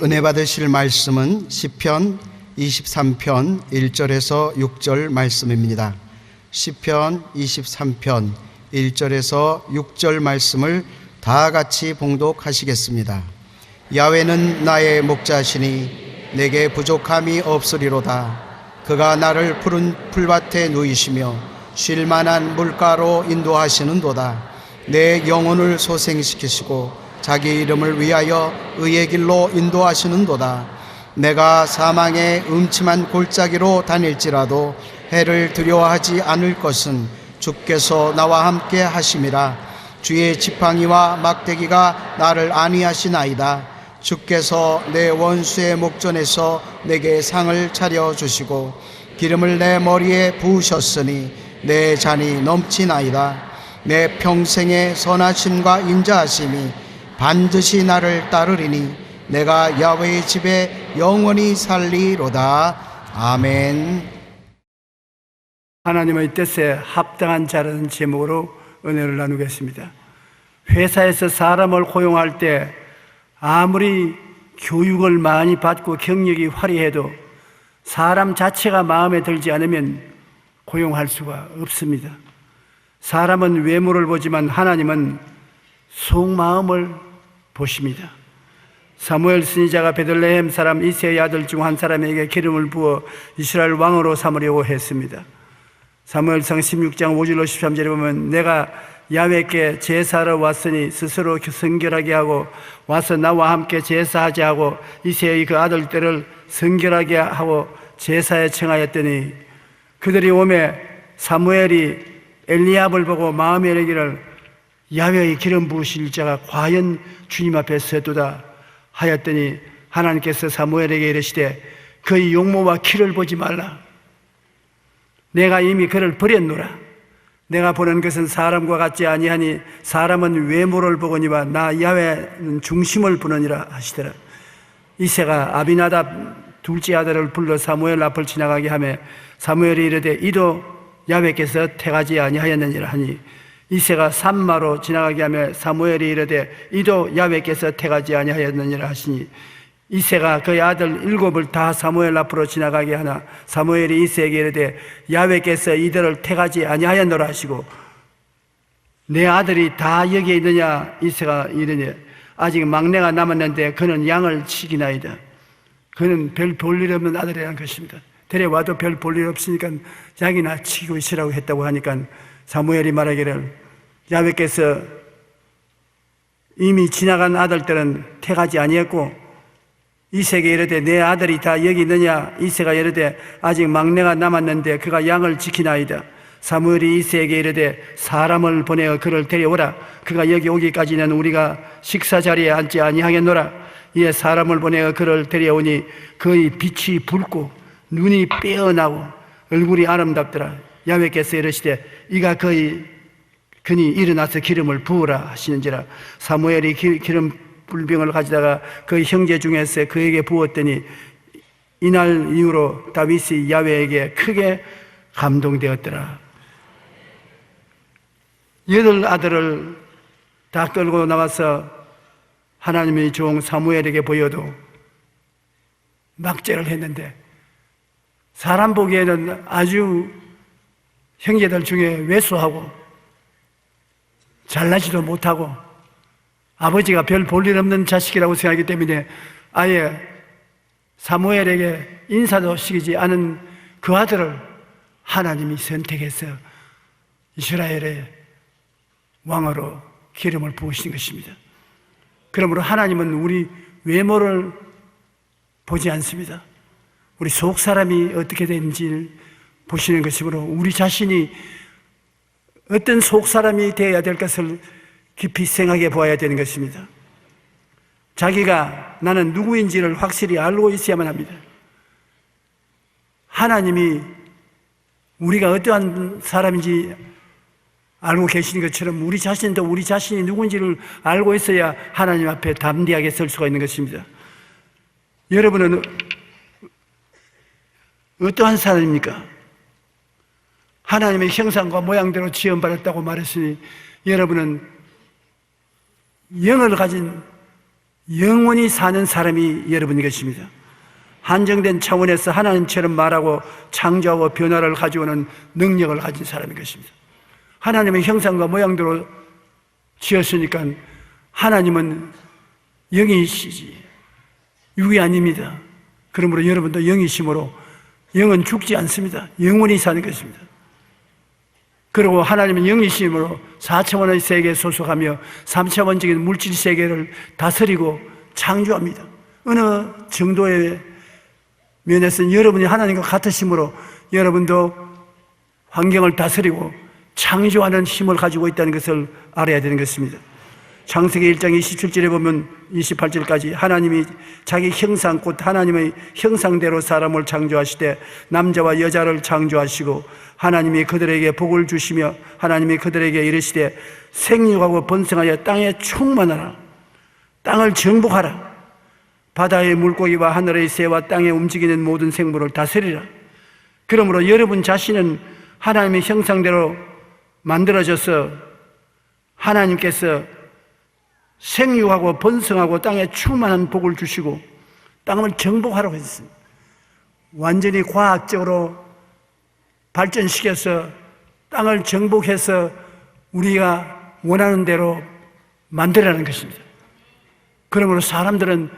오늘 은혜 받으실 말씀은 시편 23편 1절에서 6절 말씀입니다. 시편 23편 1절에서 6절 말씀을 다 같이 봉독하시겠습니다. 야훼는 나의 목자시니 내게 부족함이 없으리로다. 그가 나를 푸른 풀밭에 누이시며 쉴 만한 물가로 인도하시는도다. 내 영혼을 소생시키시고 자기 이름을 위하여 의의 길로 인도하시는도다. 내가 사망의 음침한 골짜기로 다닐지라도 해를 두려워하지 않을 것은 주께서 나와 함께 하심이라. 주의 지팡이와 막대기가 나를 안위하시나이다. 주께서 내 원수의 목전에서 내게 상을 차려주시고 기름을 내 머리에 부으셨으니 내 잔이 넘치나이다. 내 평생의 선하심과 인자하심이 반드시 나를 따르리니 내가 야훼의 집에 영원히 살리로다. 아멘. 하나님의 뜻에 합당한 자라는 제목으로 은혜를 나누겠습니다. 회사에서 사람을 고용할 때 아무리 교육을 많이 받고 경력이 화려해도 사람 자체가 마음에 들지 않으면 고용할 수가 없습니다. 사람은 외모를 보지만 하나님은 속마음을 보십니다. 사무엘 선지자가 베들레헴 사람 이새의 아들 중 한 사람에게 기름을 부어 이스라엘 왕으로 삼으려고 했습니다. 사무엘상 16장 5절로 13절에 보면 내가 야훼께 제사하러 왔으니 스스로 성결하게 하고 와서 나와 함께 제사하자 하고 이새의 그 아들들을 성결하게 하고 제사에 청하였더니 그들이 오매 사무엘이 엘리압을 보고 마음에 이르기를 야훼의 기름 부으실 자가 과연 주님 앞에 서도다 하였더니 하나님께서 사무엘에게 이르시되 그의 용모와 키를 보지 말라. 내가 이미 그를 버렸노라. 내가 보는 것은 사람과 같지 아니하니 사람은 외모를 보거니와 나 야훼는 중심을 보느니라 하시더라. 이새가 아비나답 둘째 아들을 불러 사무엘 앞을 지나가게 하며 사무엘이 이르되 이도 야훼께서 택하지 아니하였느니라 하니 이새가 산마로 지나가게 하며 사무엘이 이르되 이도 야훼께서 택하지 아니하였느니라 하시니 이새가 그의 아들 7을 다 사무엘 앞으로 지나가게 하나 사무엘이 이새에게 이르되 야훼께서 이들을 택하지 아니하였노라 하시고 내 아들이 다 여기에 있느냐. 이새가 이르니 아직 막내가 남았는데 그는 양을 치기나이다. 그는 별 볼일 없는 아들이라는 것입니다. 데려와도 별 볼일 없으니까 양이나 치고 있으라고 했다고 하니까 사무엘이 말하기를 야훼께서 이미 지나간 아들들은 택하지 아니했고 이새에게 이르되 내 아들이 다 여기 있느냐. 이새가 이르되 아직 막내가 남았는데 그가 양을 지키나이다. 사무엘이 이새에게 이르되 사람을 보내어 그를 데려오라. 그가 여기 오기까지는 우리가 식사 자리에 앉지 아니하겠노라. 이에 사람을 보내어 그를 데려오니 그의 빛이 붉고 눈이 빼어나고 얼굴이 아름답더라. 야훼께서 이르시되 이가 그니 일어나서 기름을 부으라 하시는지라. 사무엘이 기름 불병을 가져다가 그 형제 중에서 그에게 부었더니 이날 이후로 다윗이 야훼에게 크게 감동되었더라. 8 아들을 다 끌고 나와서 하나님의 종 사무엘에게 보여도 막제를 했는데 사람 보기에는 아주 형제들 중에 왜소하고 잘나지도 못하고 아버지가 별 볼일 없는 자식이라고 생각하기 때문에 아예 사무엘에게 인사도 시키지 않은 그 아들을 하나님이 선택해서 이스라엘의 왕으로 기름을 부으신 것입니다. 그러므로 하나님은 우리 외모를 보지 않습니다. 우리 속 사람이 어떻게 되는지를 보시는 것이므로 우리 자신이 어떤 속 사람이 되어야 될 것을 깊이 생각해 보아야 되는 것입니다. 자기가 나는 누구인지를 확실히 알고 있어야만 합니다. 하나님이 우리가 어떠한 사람인지 알고 계시는 것처럼 우리 자신도 우리 자신이 누구인지를 알고 있어야 하나님 앞에 담대하게 설 수가 있는 것입니다. 여러분은 어떠한 사람입니까? 하나님의 형상과 모양대로 지음받았다고 말했으니 여러분은 영을 가진 영원히 사는 사람이 여러분인 것입니다. 한정된 차원에서 하나님처럼 말하고 창조하고 변화를 가져오는 능력을 가진 사람인 것입니다. 하나님의 형상과 모양대로 지었으니까 하나님은 영이시지 육이 아닙니다. 그러므로 여러분도 영이심으로 영은 죽지 않습니다. 영원히 사는 것입니다. 그리고 하나님은 영이심으로 4차원의 세계에 소속하며 3차원적인 물질 세계를 다스리고 창조합니다. 어느 정도의 면에서는 여러분이 하나님과 같으심으로 여러분도 환경을 다스리고 창조하는 힘을 가지고 있다는 것을 알아야 되는 것입니다. 창세기 1장 27절에 보면 28절까지 하나님이 자기 형상 곧 하나님의 형상대로 사람을 창조하시되 남자와 여자를 창조하시고 하나님이 그들에게 복을 주시며 하나님이 그들에게 이르시되 생육하고 번성하여 땅에 충만하라 땅을 정복하라 바다의 물고기와 하늘의 새와 땅에 움직이는 모든 생물을 다스리라. 그러므로 여러분 자신은 하나님의 형상대로 만들어져서 하나님께서 생육하고 번성하고 땅에 충만한 복을 주시고 땅을 정복하라고 했습니다. 완전히 과학적으로 발전시켜서 땅을 정복해서 우리가 원하는 대로 만들라는 것입니다. 그러므로 사람들은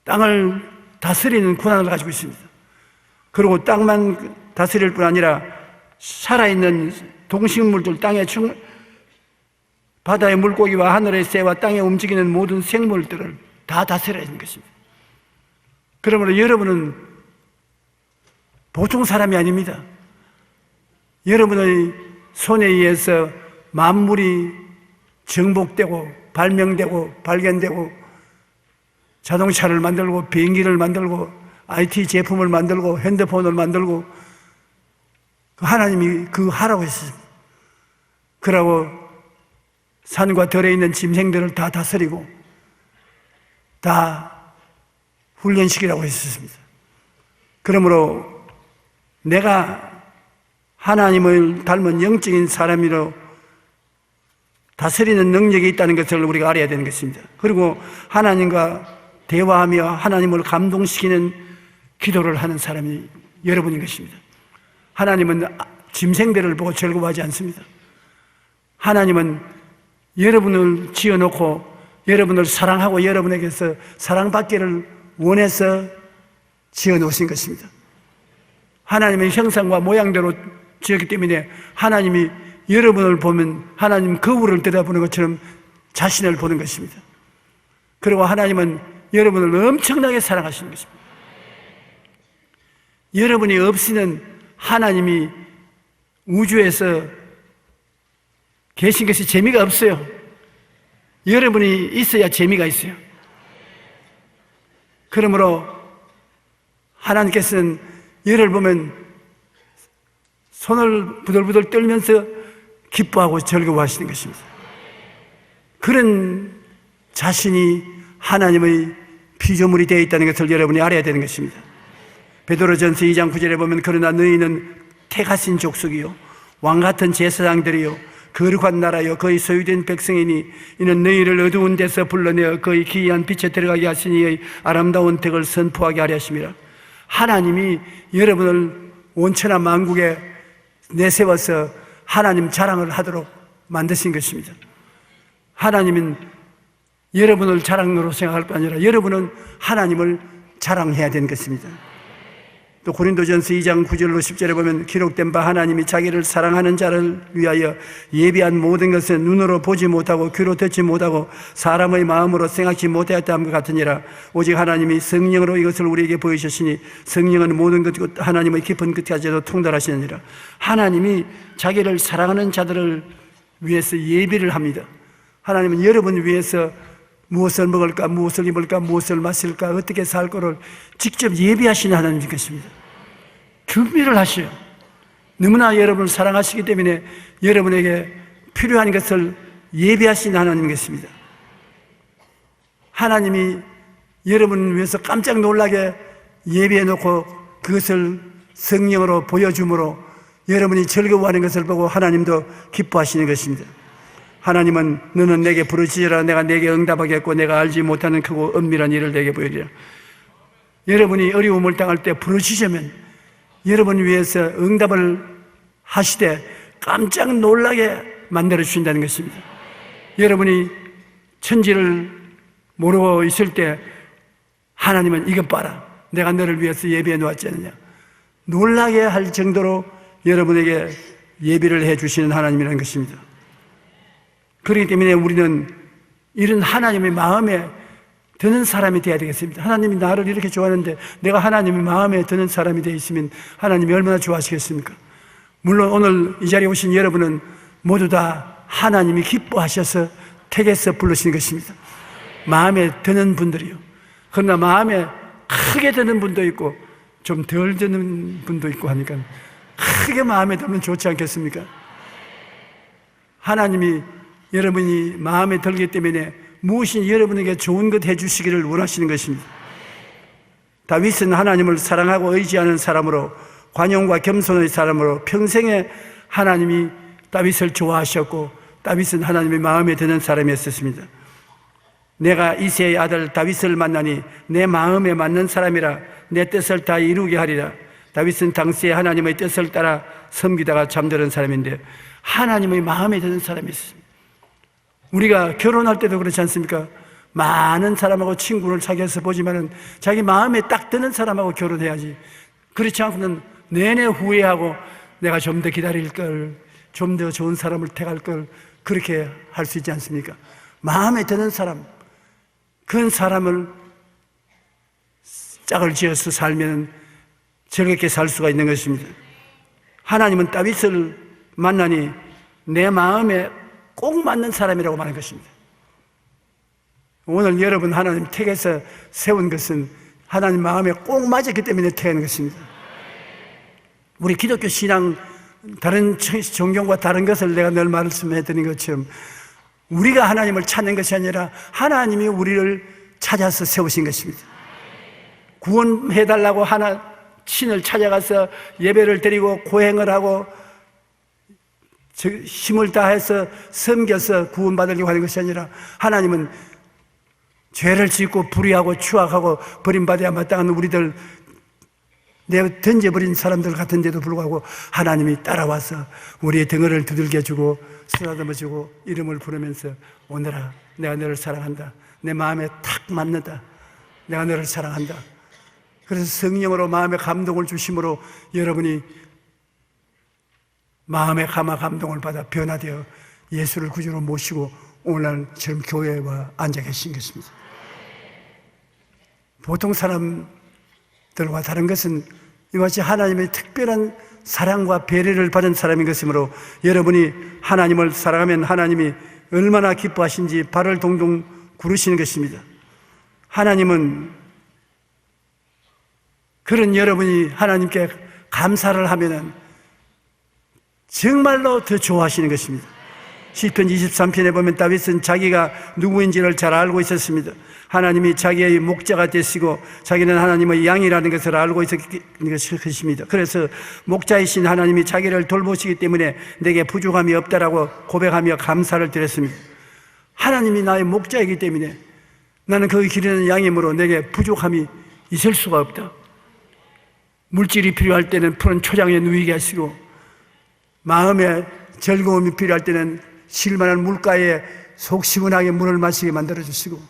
땅을 다스리는 권한을 가지고 있습니다. 그리고 땅만 다스릴 뿐 아니라 살아있는 동식물들, 바다의 물고기와 하늘의 새와 땅에 움직이는 모든 생물들을 다 다스려야 하는 것입니다. 그러므로 여러분은 보통 사람이 아닙니다. 여러분의 손에 의해서 만물이 정복되고 발명되고 발견되고 자동차를 만들고 비행기를 만들고 IT 제품을 만들고 핸드폰을 만들고 하나님이 그 하라고 했습니다. 그러고 산과 들에 있는 짐승들을 다 다스리고 다 훈련시키라고 했습니다. 그러므로 내가 하나님을 닮은 영적인 사람으로 다스리는 능력이 있다는 것을 우리가 알아야 되는 것입니다. 그리고 하나님과 대화하며 하나님을 감동시키는 기도를 하는 사람이 여러분인 것입니다. 하나님은 짐승들을 보고 즐거워하지 않습니다. 하나님은 여러분을 지어놓고 여러분을 사랑하고 여러분에게서 사랑받기를 원해서 지어놓으신 것입니다. 하나님의 형상과 모양대로 지었기 때문에 하나님이 여러분을 보면 하나님 거울을 들여다보는 것처럼 자신을 보는 것입니다. 그리고 하나님은 여러분을 엄청나게 사랑하시는 것입니다. 여러분이 없이는 하나님이 우주에서 계신 것이 재미가 없어요. 여러분이 있어야 재미가 있어요. 그러므로 하나님께서는 여러분을 보면 손을 부들부들 떨면서 기뻐하고 즐거워하시는 것입니다. 그런 자신이 하나님의 피조물이 되어 있다는 것을 여러분이 알아야 되는 것입니다. 베드로전서 2장 9절에 보면 그러나 너희는 택하신 족속이요 왕같은 제사장들이요 거룩한 나라요 거의 소유된 백성이니 이는 너희를 어두운 데서 불러내어 거의 기이한 빛에 들어가게 하시니 아름다운 덕을 선포하게 하려 하심이라. 하나님이 여러분을 온천한 만국에 내세워서 하나님 자랑을 하도록 만드신 것입니다. 하나님은 여러분을 자랑으로 생각할 뿐 아니라 여러분은 하나님을 자랑해야 되는 것입니다. 또 고린도전서 2장 9절로 10절에 보면 기록된 바 하나님이 자기를 사랑하는 자를 위하여 예비한 모든 것은 눈으로 보지 못하고 귀로 듣지 못하고 사람의 마음으로 생각지 못하였다는 것 같으니라. 오직 하나님이 성령으로 이것을 우리에게 보이셨으니 성령은 모든 것 하나님의 깊은 끝까지도 통달하시느니라. 하나님이 자기를 사랑하는 자들을 위해서 예비를 합니다. 하나님은 여러분을 위해서 무엇을 먹을까, 무엇을 입을까, 무엇을 마실까, 어떻게 살 거를 직접 예비하시는 하나님인 것입니다. 준비를 하셔요. 너무나 여러분을 사랑하시기 때문에 여러분에게 필요한 것을 예비하시는 하나님인 것입니다. 하나님이 여러분을 위해서 깜짝 놀라게 예비해 놓고 그것을 성령으로 보여줌으로 여러분이 즐거워하는 것을 보고 하나님도 기뻐하시는 것입니다. 하나님은 너는 내게 부르짖으라 내가 내게 응답하겠고 내가 알지 못하는 크고 은밀한 일을 내게 보이리라. 여러분이 어려움을 당할 때 부르짖으면 여러분을 위해서 응답을 하시되 깜짝 놀라게 만들어 주신다는 것입니다. 여러분이 천지를 모르고 있을 때 하나님은 이것 봐라 내가 너를 위해서 예비해 놓았지 않느냐 놀라게 할 정도로 여러분에게 예비를 해 주시는 하나님이라는 것입니다. 그렇기 때문에 우리는 이런 하나님의 마음에 드는 사람이 되어야 되겠습니다. 하나님이 나를 이렇게 좋아하는데 내가 하나님의 마음에 드는 사람이 되어 있으면 하나님이 얼마나 좋아하시겠습니까? 물론 오늘 이 자리에 오신 여러분은 모두 다 하나님이 기뻐하셔서 택해서 부르신 것입니다. 마음에 드는 분들이요. 그러나 마음에 크게 드는 분도 있고 좀 덜 드는 분도 있고 하니까 크게 마음에 들면 좋지 않겠습니까? 하나님이 여러분이 마음에 들기 때문에 무엇이 여러분에게 좋은 것 해주시기를 원하시는 것입니다. 다윗은 하나님을 사랑하고 의지하는 사람으로 관용과 겸손의 사람으로 평생에 하나님이 다윗을 좋아하셨고 다윗은 하나님의 마음에 드는 사람이었습니다. 내가 이새의 아들 다윗을 만나니 내 마음에 맞는 사람이라 내 뜻을 다 이루게 하리라. 다윗은 당시에 하나님의 뜻을 따라 섬기다가 잠드는 사람인데 하나님의 마음에 드는 사람이었습니다. 우리가 결혼할 때도 그렇지 않습니까? 많은 사람하고 친구를 사귀어서 보지만은 자기 마음에 딱 드는 사람하고 결혼해야지. 그렇지 않고는 내내 후회하고 내가 좀 더 기다릴 걸, 좀 더 좋은 사람을 택할 걸 그렇게 할 수 있지 않습니까? 마음에 드는 사람, 그런 사람을 짝을 지어서 살면 즐겁게 살 수가 있는 것입니다. 하나님은 다윗을 만나니 내 마음에 꼭 맞는 사람이라고 말한 것입니다. 오늘 여러분 하나님 택해서 세운 것은 하나님 마음에 꼭 맞았기 때문에 택한 것입니다. 우리 기독교 신앙 다른 종교과 다른 것을 내가 늘 말씀해 드린 것처럼 우리가 하나님을 찾는 것이 아니라 하나님이 우리를 찾아서 세우신 것입니다. 구원해달라고 신을 찾아가서 예배를 드리고 고행을 하고 힘을 다해서 섬겨서 구원받으려고 하는 것이 아니라 하나님은 죄를 짓고 불의하고 추악하고 버림받아야 마땅한 우리들 내가 던져버린 사람들 같은데도 불구하고 하나님이 따라와서 우리의 등을 두들겨주고 쓰다듬어주고 이름을 부르면서 오늘아 내가 너를 사랑한다. 내 마음에 탁 맞는다. 내가 너를 사랑한다. 그래서 성령으로 마음에 감동을 주심으로 여러분이 마음에 감동을 받아 변화되어 예수를 구주로 모시고 오늘날 지금 교회에 와 앉아 계신 것입니다. 보통 사람들과 다른 것은 이같이 하나님의 특별한 사랑과 배려를 받은 사람인 것이므로 여러분이 하나님을 사랑하면 하나님이 얼마나 기뻐하신지 발을 동동 구르시는 것입니다. 하나님은 그런 여러분이 하나님께 감사를 하면은 정말로 더 좋아하시는 것입니다. 시편 23편에 보면 다윗은 자기가 누구인지를 잘 알고 있었습니다. 하나님이 자기의 목자가 되시고 자기는 하나님의 양이라는 것을 알고 있었던 것입니다. 그래서 목자이신 하나님이 자기를 돌보시기 때문에 내게 부족함이 없다라고 고백하며 감사를 드렸습니다. 하나님이 나의 목자이기 때문에 나는 그 기르는 양이므로 내게 부족함이 있을 수가 없다. 물질이 필요할 때는 푸른 초장에 누이게 하시고 마음에 즐거움이 필요할 때는 쉴만한 물가에 속 시원하게 물을 마시게 만들어주시고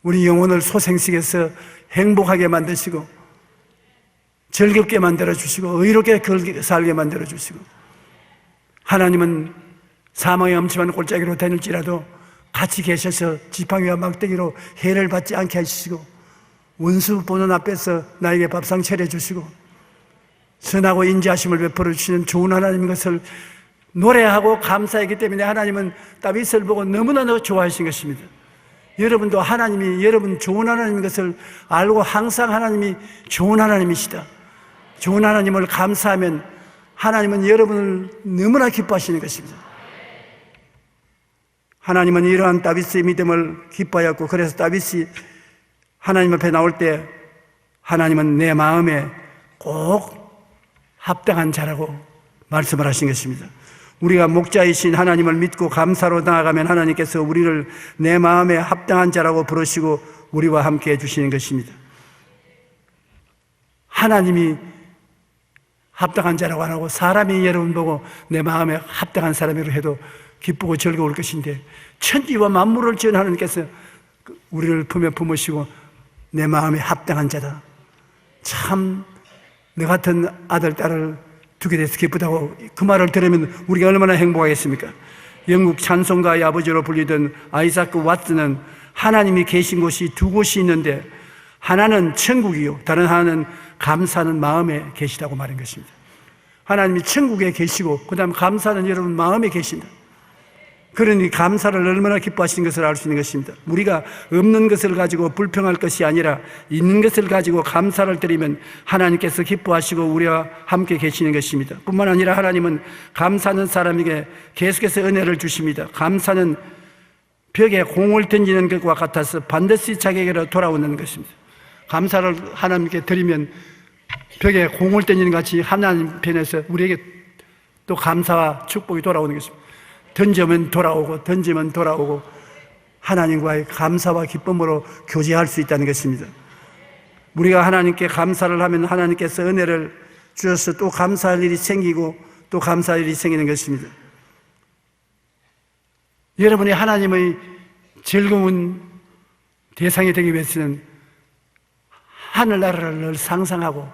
우리 영혼을 소생식에서 행복하게 만드시고 즐겁게 만들어주시고 의롭게 살게 만들어주시고 하나님은 사망의 엄침한 골짜기로 다닐지라도 같이 계셔서 지팡이와 막대기로 해를 받지 않게 하시고 원수 보는 앞에서 나에게 밥상 차려주시고 선하고 인자하심을 베풀어 주시는 좋은 하나님인 것을 노래하고 감사했기 때문에 하나님은 다윗을 보고 너무나 좋아하신 것입니다. 여러분도 하나님이 여러분 좋은 하나님인 것을 알고 항상 하나님이 좋은 하나님이시다. 좋은 하나님을 감사하면 하나님은 여러분을 너무나 기뻐하시는 것입니다. 하나님은 이러한 다윗의 믿음을 기뻐하였고 그래서 다윗이 하나님 앞에 나올 때 하나님은 내 마음에 꼭 합당한 자라고 말씀을 하신 것입니다. 우리가 목자이신 하나님을 믿고 감사로 나아가면 하나님께서 우리를 내 마음에 합당한 자라고 부르시고 우리와 함께 해주시는 것입니다. 하나님이 합당한 자라고 안 하고 사람이 여러분 보고 내 마음에 합당한 사람이라고 해도 기쁘고 즐거울 것인데, 천지와 만물을 지은 하나님께서 우리를 품에 품으시고 내 마음에 합당한 자다, 참 너 같은 아들 딸을 두게 돼서 기쁘다고, 그 말을 들으면 우리가 얼마나 행복하겠습니까? 영국 찬송가의 아버지로 불리던 아이자크 왓슨은 하나님이 계신 곳이 두 곳이 있는데 하나는 천국이요, 다른 하나는 감사하는 마음에 계시다고 말한 것입니다. 하나님이 천국에 계시고 그 다음 감사는 여러분 마음에 계신다. 그러니 감사를 얼마나 기뻐하시는 것을 알 수 있는 것입니다. 우리가 없는 것을 가지고 불평할 것이 아니라 있는 것을 가지고 감사를 드리면 하나님께서 기뻐하시고 우리와 함께 계시는 것입니다. 뿐만 아니라 하나님은 감사하는 사람에게 계속해서 은혜를 주십니다. 감사는 벽에 공을 던지는 것과 같아서 반드시 자기에게로 돌아오는 것입니다. 감사를 하나님께 드리면 벽에 공을 던지는 같이 하나님 편에서 우리에게 또 감사와 축복이 돌아오는 것입니다. 던지면 돌아오고 던지면 돌아오고 하나님과의 감사와 기쁨으로 교제할 수 있다는 것입니다. 우리가 하나님께 감사를 하면 하나님께서 은혜를 주셔서 또 감사할 일이 생기고 또 감사할 일이 생기는 것입니다. 여러분이 하나님의 즐거운 대상이 되기 위해서는 하늘나라를 늘 상상하고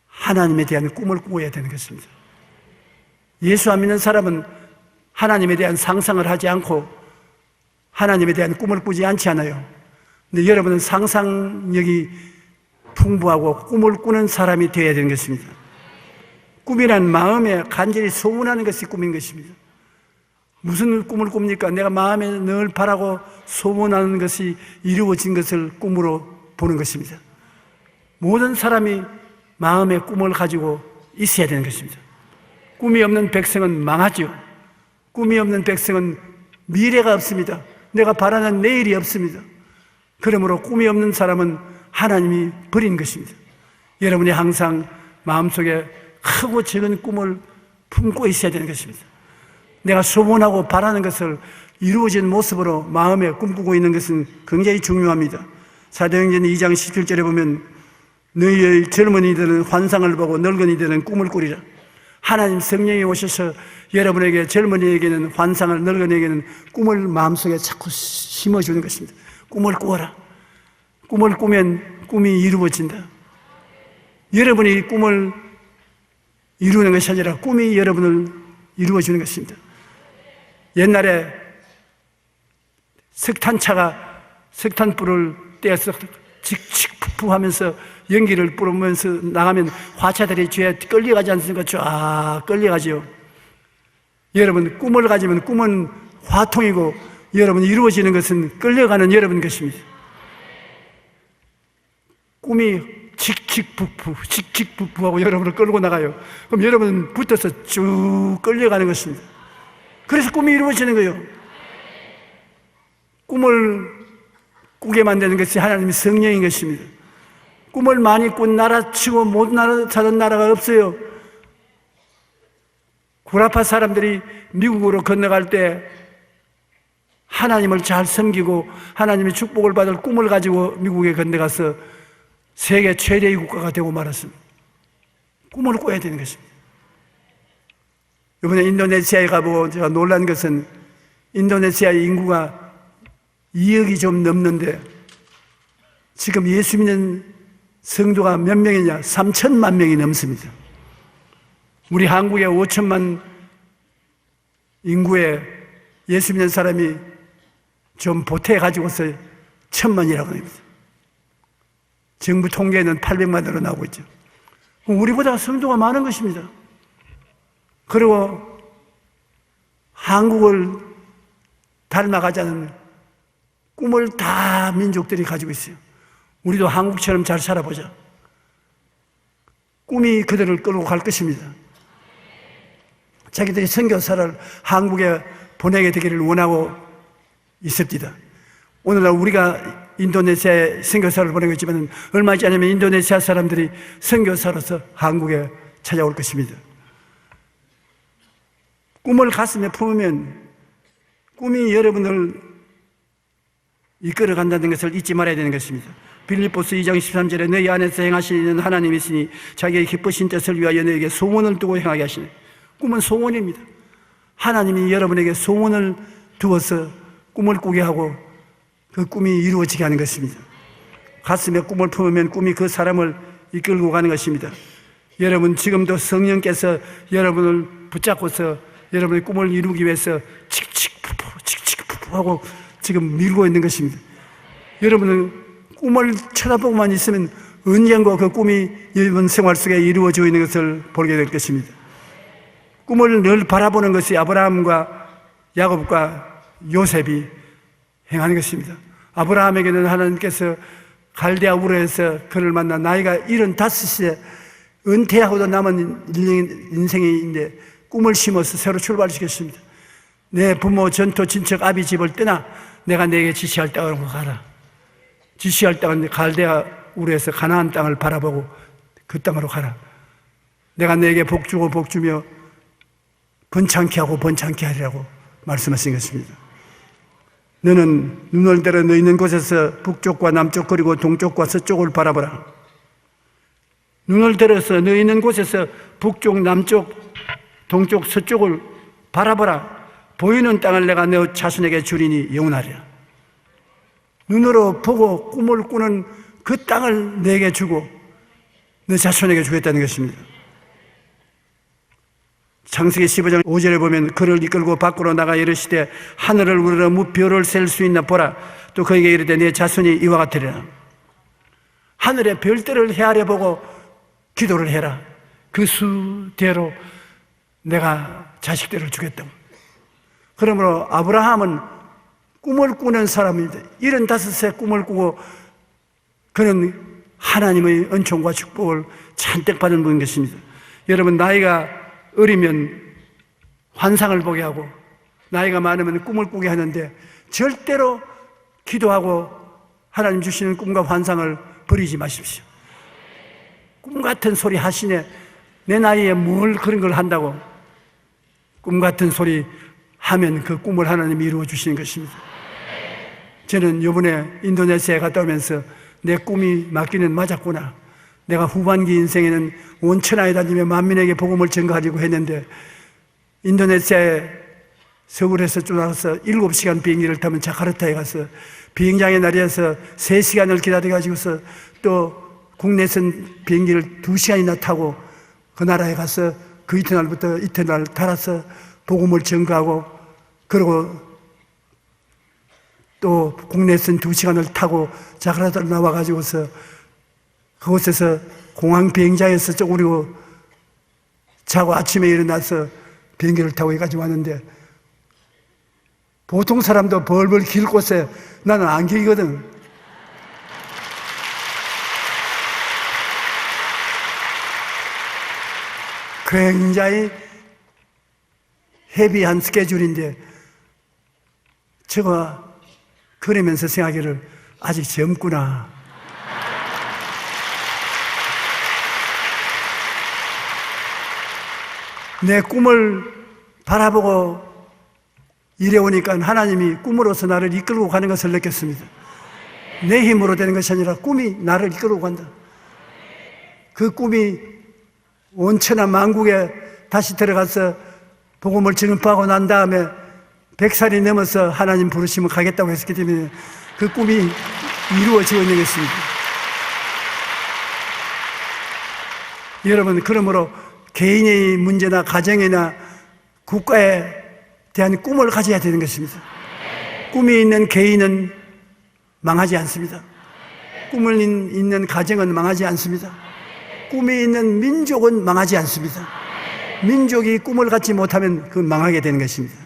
하나님에 대한 꿈을 꾸어야 되는 것입니다. 예수 안 믿는 사람은 하나님에 대한 상상을 하지 않고 하나님에 대한 꿈을 꾸지 않지 않아요. 근데 여러분은 상상력이 풍부하고 꿈을 꾸는 사람이 되어야 되는 것입니다. 꿈이란 마음에 간절히 소원하는 것이 꿈인 것입니다. 무슨 꿈을 꿉니까? 내가 마음에 늘 바라고 소원하는 것이 이루어진 것을 꿈으로 보는 것입니다. 모든 사람이 마음의 꿈을 가지고 있어야 되는 것입니다. 꿈이 없는 백성은 망하죠. 꿈이 없는 백성은 미래가 없습니다. 내가 바라는 내일이 없습니다. 그러므로 꿈이 없는 사람은 하나님이 버린 것입니다. 여러분이 항상 마음속에 크고 작은 꿈을 품고 있어야 되는 것입니다. 내가 소원하고 바라는 것을 이루어진 모습으로 마음에 꿈꾸고 있는 것은 굉장히 중요합니다. 사도행전 2장 17절에 보면 너희의 젊은이들은 환상을 보고 늙은이들은 꿈을 꾸리라. 하나님 성령이 오셔서 여러분에게, 젊은이에게는 환상을, 늙은이에게는 꿈을 마음속에 자꾸 심어주는 것입니다. 꿈을 꾸어라. 꿈을 꾸면 꿈이 이루어진다. 여러분이 꿈을 이루는 것이 아니라 꿈이 여러분을 이루어주는 것입니다. 옛날에 석탄차가 석탄불을 떼어서 칙칙 하면서 연기를 뿌리면서 나가면 화차들이 뒤에 끌려가지 않습니까? 쫙 끌려가죠. 여러분, 꿈을 가지면 꿈은 화통이고 여러분이 이루어지는 것은 끌려가는 여러분 것입니다. 꿈이 칙칙 하고 여러분을 끌고 나가요. 그럼 여러분은 붙어서 쭉 끌려가는 것입니다. 그래서 꿈이 이루어지는 거예요. 꿈을 꾸게 만드는 것이 하나님의 성령인 것입니다. 꿈을 많이 꾼 나라 치고 못 사는 나라가 없어요. 구라파 사람들이 미국으로 건너갈 때 하나님을 잘 섬기고 하나님의 축복을 받을 꿈을 가지고 미국에 건너가서 세계 최대의 국가가 되고 말았습니다. 꿈을 꿔야 되는 것입니다. 이번에 인도네시아에 가보고 제가 놀란 것은 인도네시아의 인구가 2억이 좀 넘는데 지금 예수 믿는 성도가 몇 명이냐? 3천만 명이 넘습니다. 우리 한국의 5천만 인구에 예수 믿는 사람이 좀 보태가지고서 1,000만이라고 합니다. 정부 통계는 800만으로 나오고 있죠. 우리보다 성도가 많은 것입니다. 그리고 한국을 닮아가자는 꿈을 다 민족들이 가지고 있어요. 우리도 한국처럼 잘 살아보자. 꿈이 그들을 끌고 갈 것입니다. 자기들이 선교사를 한국에 보내게 되기를 원하고 있습니다. 오늘날 우리가 인도네시아에 선교사를 보내고 있지만 얼마 있지 않으면 인도네시아 사람들이 선교사로서 한국에 찾아올 것입니다. 꿈을 가슴에 품으면 꿈이 여러분을 이끌어 간다는 것을 잊지 말아야 되는 것입니다. 빌립보서 2장 13절에 너희 안에서 행하시는 하나님이 있으니 자기의 기쁘신 뜻을 위하여 너에게 소원을 두고 행하게 하시네. 꿈은 소원입니다. 하나님이 여러분에게 소원을 두어서 꿈을 꾸게 하고 그 꿈이 이루어지게 하는 것입니다. 가슴에 꿈을 품으면 꿈이 그 사람을 이끌고 가는 것입니다. 여러분 지금도 성령께서 여러분을 붙잡고서 여러분의 꿈을 이루기 위해서 칙칙푸푸 하고 지금 밀고 있는 것입니다. 여러분은 꿈을 쳐다보고만 있으면 언젠가 그 꿈이 여러분 생활 속에 이루어지고 있는 것을 보게 될 것입니다. 꿈을 늘 바라보는 것이 아브라함과 야곱과 요셉이 행하는 것입니다. 아브라함에게는 하나님께서 갈대아 우르에서 그를 만나 나이가 75세 은퇴하고도 남은 인생인데 꿈을 심어서 새로 출발시켰습니다. 내 부모, 전토, 친척, 아비 집을 떠나 내가 내게 지시할 땅으로 가라. 지시할 땅은 갈대아 우르에서 가나안 땅을 바라보고 그 땅으로 가라. 내가 내게 복 주고 복 주며 번창케 하고 번창케 하리라고 말씀하신 것입니다. 너는 눈을 들어 너 있는 곳에서 북쪽과 남쪽 그리고 동쪽과 서쪽을 바라보라. 눈을 들어서 너 있는 곳에서 북쪽, 남쪽, 동쪽, 서쪽을 바라보라. 보이는 땅을 내가 너 자손에게 주리니 영원하리라. 눈으로 보고 꿈을 꾸는 그 땅을 내게 주고 너 자손에게 주겠다는 것입니다. 창세기 15장 5절에 보면 그를 이끌고 밖으로 나가 이르시되 하늘을 우러러 무별을 셀 수 있나 보라. 또 그에게 이르되 내 자손이 이와 같으리라. 하늘의 별들을 헤아려 보고 기도를 해라. 그 수대로 내가 자식들을 주겠다고. 그러므로 아브라함은 꿈을 꾸는 사람입니다. 75세 꿈을 꾸고 그는 하나님의 은총과 축복을 잔뜩 받은 분인 것입니다. 여러분 나이가 어리면 환상을 보게 하고 나이가 많으면 꿈을 꾸게 하는데 절대로 기도하고 하나님 주시는 꿈과 환상을 버리지 마십시오. 꿈 같은 소리 하시네. 내 나이에 뭘 그런 걸 한다고. 꿈 같은 소리 하면 그 꿈을 하나님이 이루어 주시는 것입니다. 저는 이번에 인도네시아에 갔다 오면서 내 꿈이 맞기는 맞았구나. 내가 후반기 인생에는 온 천하에 다니며 만민에게 복음을 전가하려고 했는데 인도네시아에 서울에서 쫓아가서 7시간 비행기를 타면 자카르타에 가서 비행장에 나리에서 3시간을 기다려가지고서 또 국내선 비행기를 2시간이나 타고 그 나라에 가서 그 이튿날부터 이튿날 달아서 복음을 전가하고 그리고 또 국내선 2시간을 타고 자카르타로 나와가지고서 그곳에서 공항 비행장에서 쪼그리고 자고 아침에 일어나서 비행기를 타고 여기까지 왔는데 보통 사람도 벌벌 길 곳에 나는 안경이거든. 굉장히 헤비한 스케줄인데 제가 그러면서 생각하기를 아직 젊구나. 내 꿈을 바라보고 일해오니까 하나님이 꿈으로서 나를 이끌고 가는 것을 느꼈습니다. 내 힘으로 되는 것이 아니라 꿈이 나를 이끌고 간다. 그 꿈이 온천하 만국에 다시 들어가서 복음을 증언하고 난 다음에 100살이 넘어서 하나님 부르시면 가겠다고 했기 때문에 그 꿈이 이루어지고 있는 것입니다. 여러분, 그러므로 개인의 문제나 가정이나 국가에 대한 꿈을 가져야 되는 것입니다. 꿈이 있는 개인은 망하지 않습니다. 꿈을 있는 가정은 망하지 않습니다. 꿈이 있는 민족은 망하지 않습니다. 민족이 꿈을 갖지 못하면 그 망하게 되는 것입니다.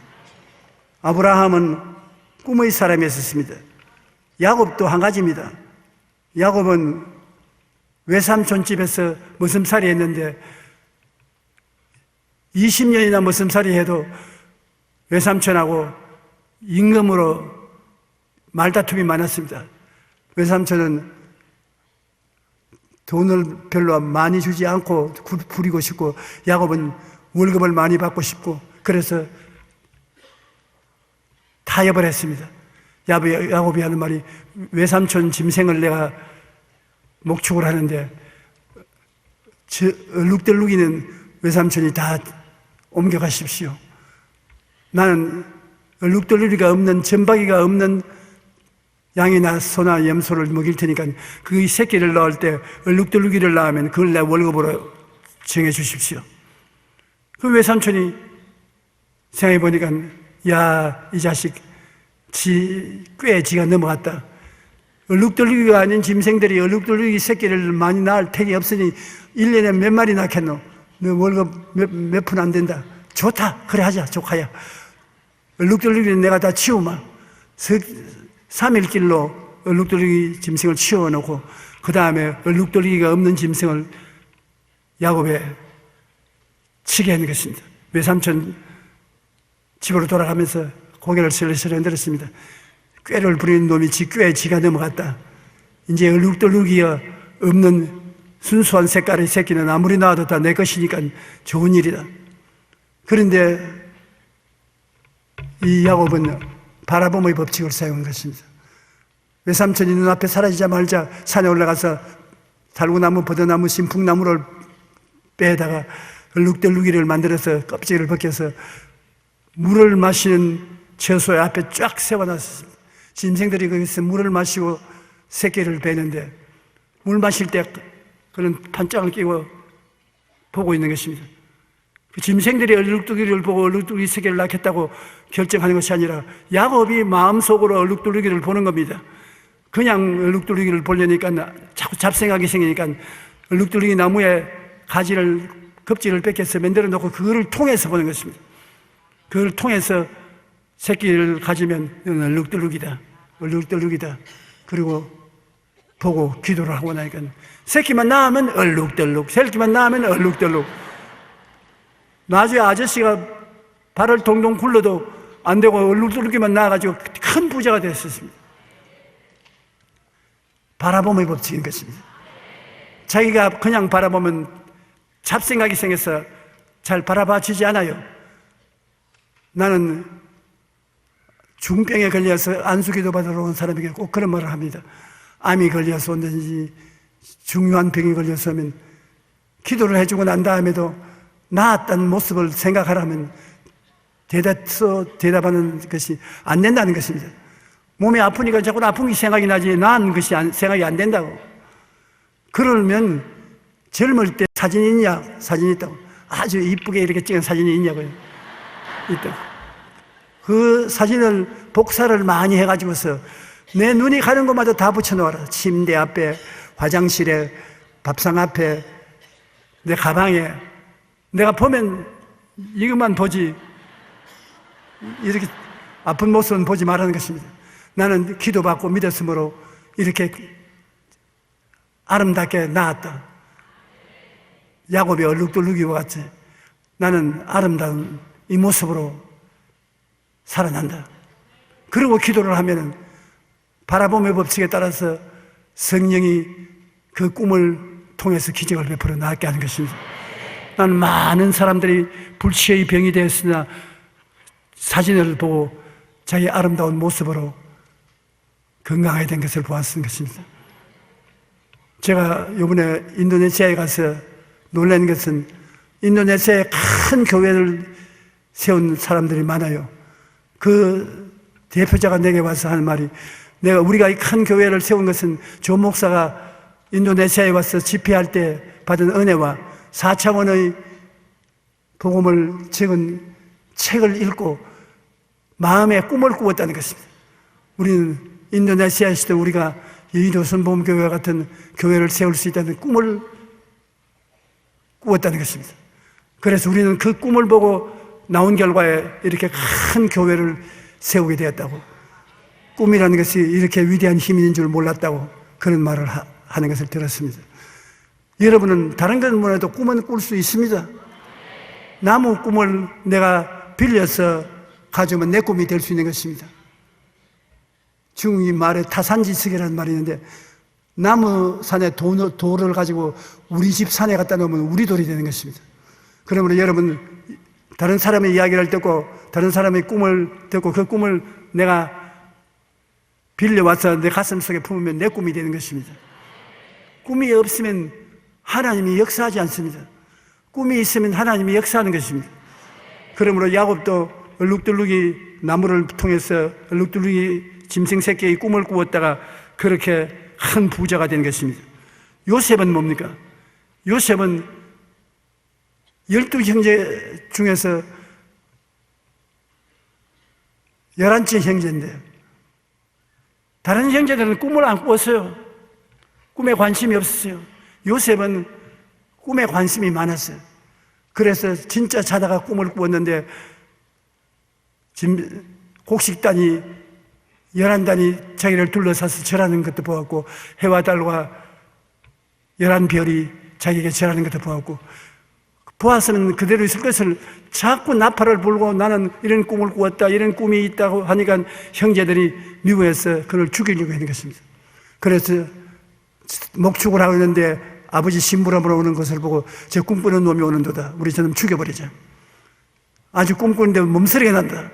아브라함은 꿈의 사람이었습니다. 야곱도 한 가지입니다. 야곱은 외삼촌 집에서 머슴살이 했는데 20년이나 머슴살이 해도 외삼촌하고 임금으로 말다툼이 많았습니다. 외삼촌은 돈을 별로 많이 주지 않고 부리고 싶고 야곱은 월급을 많이 받고 싶고 그래서 타협을 했습니다. 야곱이 하는 말이, 외삼촌 짐승을 내가 목축을 하는데 저 얼룩덜룩이는 외삼촌이 다 옮겨가십시오. 나는 얼룩덜룩이가 없는, 점박이가 없는 양이나 소나 염소를 먹일 테니까 그 새끼를 낳을 때 얼룩덜룩이를 낳으면 그걸 내 월급으로 정해 주십시오. 그 외삼촌이 생각해 보니까, 야, 이 자식 꽤 지가 넘어갔다. 얼룩덜룩이가 아닌 짐승들이 얼룩덜룩이 새끼를 많이 낳을 택이 없으니 1년에 몇 마리 낳겠노? 너 월급 몇 푼 안 된다. 좋다. 그래 하자. 조카야. 얼룩덜룩이는 내가 다 치우마. 3일길로 얼룩덜룩이 짐승을 치워놓고 그 다음에 얼룩덜룩이가 없는 짐승을 야곱에 치게 하는 것입니다. 외삼촌 집으로 돌아가면서 고개를 슬슬 흔들었습니다. 꾀를 부리는 놈이 꾀에 지가 넘어갔다. 이제 얼룩덜룩이가 없는 순수한 색깔의 새끼는 아무리 낳아도 다 내 것이니까 좋은 일이다. 그런데 이 야곱은 바라봄의 법칙을 사용한 것입니다. 외삼촌이 눈앞에 사라지자마자 산에 올라가서 달고나무, 버드나무, 신풍나무를 빼다가 얼룩덜룩이를 만들어서 껍질을 벗겨서 물을 마시는 처소의 앞에 쫙 세워놨습니다. 짐승들이 거기서 물을 마시고 새끼를 베는데 물 마실 때 그런 판장을 끼고 보고 있는 것입니다. 그 짐승들이 얼룩덜룩이를 보고 얼룩덜룩이 새끼를 낳겠다고 결정하는 것이 아니라 야곱이 마음속으로 얼룩덜룩이를 보는 겁니다. 그냥 얼룩덜룩이를 보려니까 자꾸 잡생각이 생기니까 얼룩덜룩이 나무에 가지를, 껍질을 뺏겨서 만들어 놓고 그거를 통해서 보는 것입니다. 그걸 통해서 새끼를 가지면 얼룩덜룩이다. 얼룩덜룩이다. 그리고 보고 기도를 하고 나니까 새끼만 낳으면 얼룩덜룩, 새끼만 낳으면 얼룩덜룩. 나중에 아저씨가 발을 동동 굴러도 안 되고 얼룩덜룩이만 낳아가지고 큰 부자가 됐었습니다. 바라봄의 법칙인 것입니다. 자기가 그냥 바라보면 잡생각이 생겨서 잘 바라봐지지 않아요. 나는 중병에 걸려서 안수기도 받으러 온 사람에게 꼭 그런 말을 합니다. 암이 걸려서 온다든지 중요한 병이 걸려서면 기도를 해주고 난 다음에도 나았다는 모습을 생각하라면 대답하는 것이 안 된다는 것입니다. 몸이 아프니까 자꾸 아픈 게 생각이 나지 나은 것이 생각이 안 된다고. 그러면 젊을 때 사진이 있냐? 사진이 있다고. 아주 이쁘게 이렇게 찍은 사진이 있냐고요. 있다고. 그 사진을 복사를 많이 해가지고서 내 눈이 가는 곳마다 다 붙여놓아라. 침대 앞에, 화장실에, 밥상 앞에, 내 가방에. 내가 보면 이것만 보지 이렇게 아픈 모습은 보지 말라는 것입니다. 나는 기도받고 믿었으므로 이렇게 아름답게 나았다. 야곱의 얼룩덜룩이와 같이 나는 아름다운 이 모습으로 살아난다. 그리고 기도를 하면은 바라봄의 법칙에 따라서 성령이 그 꿈을 통해서 기적을 베풀어 나게 하는 것입니다. 나는 많은 사람들이 불치의 병이 되었으나 사진을 보고 자기 아름다운 모습으로 건강하게 된 것을 보았던 것입니다. 제가 이번에 인도네시아에 가서 놀란 것은 인도네시아에 큰 교회를 세운 사람들이 많아요. 그 대표자가 내게 와서 하는 말이, 우리가 이 큰 교회를 세운 것은 조 목사가 인도네시아에 와서 집회할 때 받은 은혜와 4차원의 복음을 적은 책을 읽고 마음의 꿈을 꾸었다는 것입니다. 우리는 인도네시아에서도 우리가 여의도 선보험교회와 같은 교회를 세울 수 있다는 꿈을 꾸었다는 것입니다. 그래서 우리는 그 꿈을 보고 나온 결과에 이렇게 큰 교회를 세우게 되었다고, 꿈이라는 것이 이렇게 위대한 힘이 있는 줄 몰랐다고 그런 말을 하는 것을 들었습니다. 여러분은 다른 건 몰라도 꿈은 꿀 수 있습니다. 나무 꿈을 내가 빌려서 가져오면 내 꿈이 될 수 있는 것입니다. 중국인 말에 타산지석이라는 말이 있는데, 나무 산에 돌을 가지고 우리 집 산에 갖다 놓으면 우리 돌이 되는 것입니다. 그러므로 여러분 다른 사람의 이야기를 듣고 다른 사람의 꿈을 듣고 그 꿈을 내가 빌려와서 내 가슴 속에 품으면 내 꿈이 되는 것입니다. 꿈이 없으면 하나님이 역사하지 않습니다. 꿈이 있으면 하나님이 역사하는 것입니다. 그러므로 야곱도 얼룩덜룩이 나무를 통해서 얼룩덜룩이 짐승 새끼의 꿈을 꾸었다가 그렇게 큰 부자가 된 것입니다. 요셉은 뭡니까? 요셉은 12형제 중에서 11째 형제인데 다른 형제들은 꿈을 안 꾸었어요. 꿈에 관심이 없었어요. 요셉은 꿈에 관심이 많았어요. 그래서 진짜 자다가 꿈을 꾸었는데 곡식단이 11단이 자기를 둘러싸서 절하는 것도 보았고 해와 달과 11별이 자기에게 절하는 것도 보았고 보았으면 그대로 있을 것을 자꾸 나팔을 불고 나는 이런 꿈을 꾸었다 이런 꿈이 있다고 하니까 형제들이 미워해서 그를 죽이려고 하는 것입니다. 그래서 목축을 하고 있는데 아버지 심부름으로 오는 것을 보고 저 꿈꾸는 놈이 오는도다. 우리 저놈 죽여버리자. 아주 꿈꾸는데 몸서리가 난다.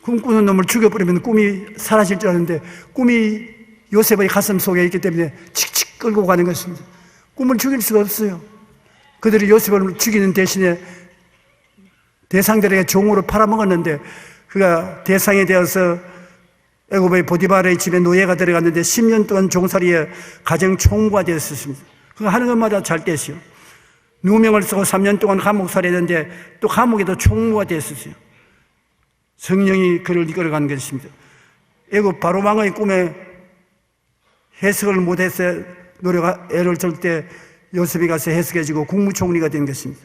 꿈꾸는 놈을 죽여버리면 꿈이 사라질 줄 알았는데 꿈이 요셉의 가슴 속에 있기 때문에 칙칙 끌고 가는 것입니다. 꿈을 죽일 수가 없어요. 그들이 요셉을 죽이는 대신에 대상들에게 종으로 팔아먹었는데 그가 대상이 되어서 애굽의 보디발의 집에 노예가 들어갔는데 10년 동안 종살이에 가정 총무가 되었습니다. 그가 하는 것마다 잘 됐어요. 누명을 쓰고 3년 동안 감옥살이 했는데 또 감옥에도 총무가 되었어요. 성령이 그를 이끌어간 것입니다. 애굽 바로왕의 꿈에 해석을 못해서 애를 쓸 때 요셉이 가서 해석해주고 국무총리가 된 것입니다.